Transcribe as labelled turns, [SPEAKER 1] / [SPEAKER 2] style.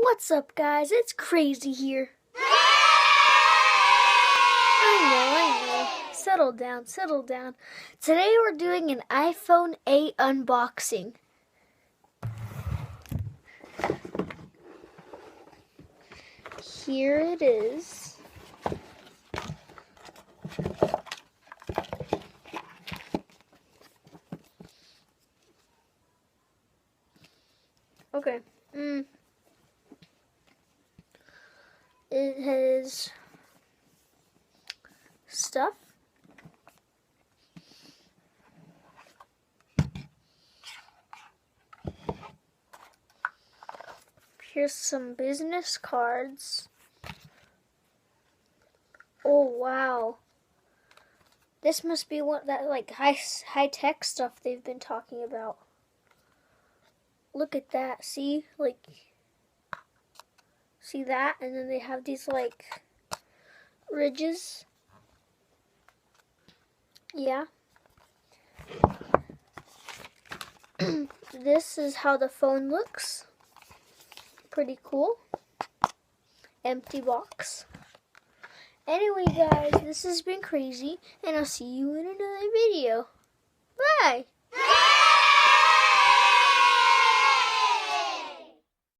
[SPEAKER 1] What's up, guys? It's Crazy here. I know. Settle down, settle down. Today we're doing an iPhone 8 unboxing. Here it is. Okay. It has stuff. Here's some business cards. Oh wow. This must be what that high-tech stuff they've been talking about. Look at that. See that? And then they have these ridges. Yeah. This is how the phone looks. Pretty cool. Empty box. Anyway, guys, this has been Crazy, and I'll see you in another video. Bye!